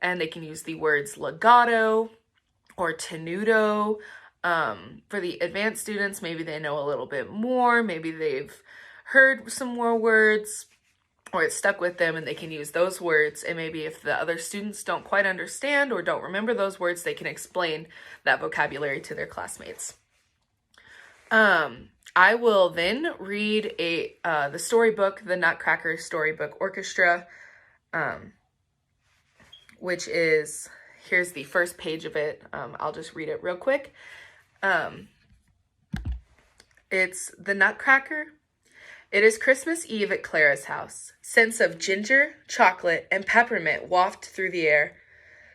and they can use the words legato or tenuto. For the advanced students, maybe they know a little bit more, maybe they've heard some more words, or it's stuck with them and they can use those words. And maybe if the other students don't quite understand or don't remember those words, they can explain that vocabulary to their classmates. I will then read the storybook, the Nutcracker Storybook Orchestra, which is, here's the first page of it. I'll just read it real quick. It's the Nutcracker. It is Christmas Eve at Clara's house. Scents of ginger, chocolate, and peppermint waft through the air.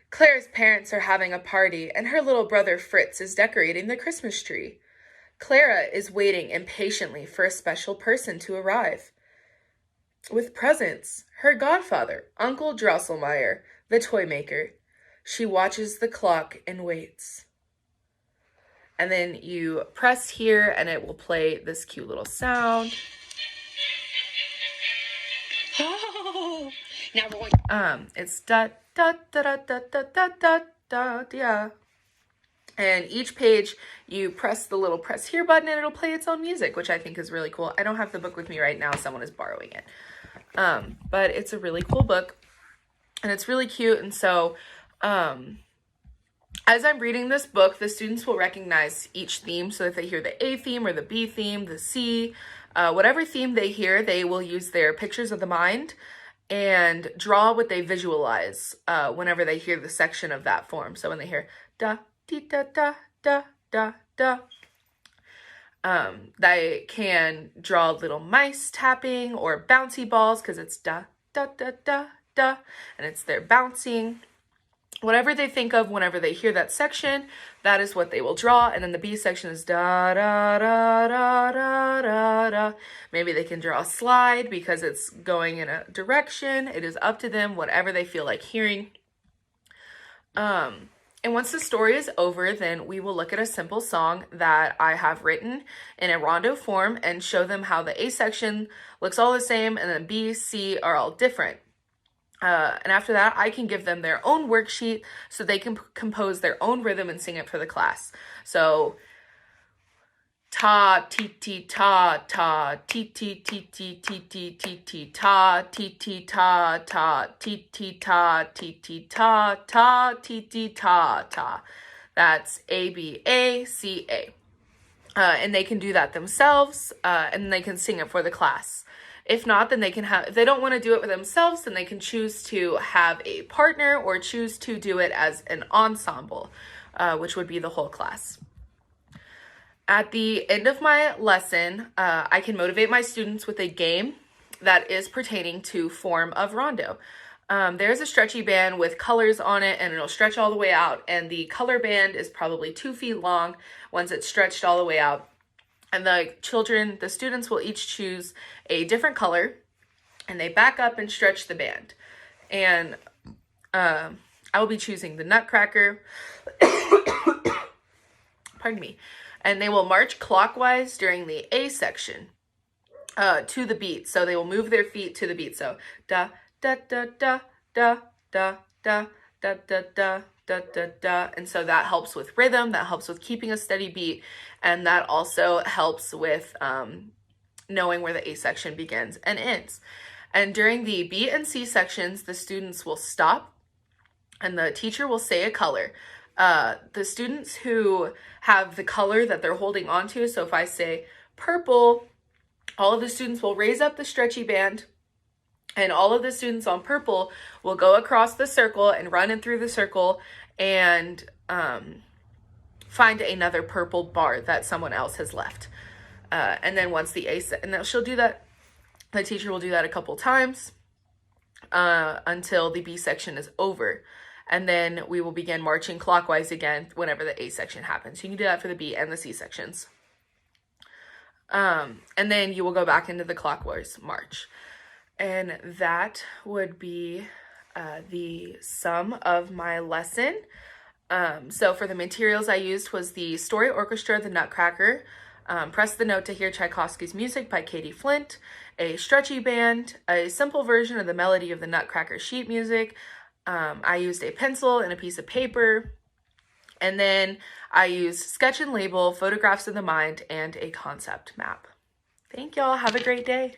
Clara's parents are having a party, and her little brother Fritz is decorating the Christmas tree. Clara is waiting impatiently for a special person to arrive. With presents, her godfather, Uncle Drosselmeyer, the toy maker. She watches the clock and waits. And then you press here, and it will play this cute little sound. Oh, now we're going. It's da da da da da da da da da da. And each page, you press the little press here button, and it'll play its own music, which I think is really cool. I don't have the book with me right now. Someone is borrowing it. But it's a really cool book, and it's really cute. And so, as I'm reading this book, the students will recognize each theme. So if they hear the A theme or the B theme, the C, whatever theme they hear, they will use their pictures of the mind and draw what they visualize whenever they hear the section of that form. So when they hear da, dee, da, da, da, da, da, they can draw little mice tapping or bouncy balls because it's da, da, da, da, da, and it's their bouncing. Whatever they think of whenever they hear that section, that is what they will draw. And then the B section is da, da, da, da, da, da, da. Maybe they can draw a slide because it's going in a direction. It is up to them, whatever they feel like hearing. And once the story is over, then we will look at a simple song that I have written in a rondo form and show them how the A section looks all the same and then B, C are all different. And after that, I can give them their own worksheet so they can compose their own rhythm and sing it for the class. So, ta, ti, ti, ta, ta, ti, ti, ti, ti, ti, ti, ti, ti, ta, ti, ti, ta, ta, ti, ti, ta, ti, ti, ta, ta, ti, ti, ta, ta. That's A, B, A, C, A. And they can do that themselves, and they can sing it for the class. If not, then they can if they don't want to do it for themselves, then they can choose to have a partner or choose to do it as an ensemble, which would be the whole class. At the end of my lesson, I can motivate my students with a game that is pertaining to form of rondo. There's a stretchy band with colors on it, and it'll stretch all the way out, and the color band is probably 2 feet long once it's stretched all the way out. And the students will each choose a different color, and they back up and stretch the band. And I will be choosing the Nutcracker. Pardon me. And they will march clockwise during the A section to the beat. So they will move their feet to the beat. So da da da da da da da da da da da da da. And so that helps with rhythm, that helps with keeping a steady beat, and that also helps with knowing where the A section begins and ends. And during the B and C sections, the students will stop and the teacher will say a color. The students who have the color that they're holding on to, so if I say purple, all of the students will raise up the stretchy band, and all of the students on purple will go across the circle and run in through the circle and find another purple bar that someone else has left. And then once the she'll do that, the teacher will do that a couple times until the B section is over. And then we will begin marching clockwise again whenever the A section happens. You can do that for the B and the C sections. And then you will go back into the clockwise march. And that would be the sum of my lesson. So for the materials I used was the Story Orchestra, the Nutcracker, Press the Note to Hear Tchaikovsky's Music by Katie Flint, a stretchy band, a simple version of the melody of the Nutcracker sheet music, I used a pencil and a piece of paper, and then I used sketch and label, photographs of the mind, and a concept map. Thank y'all. Have a great day.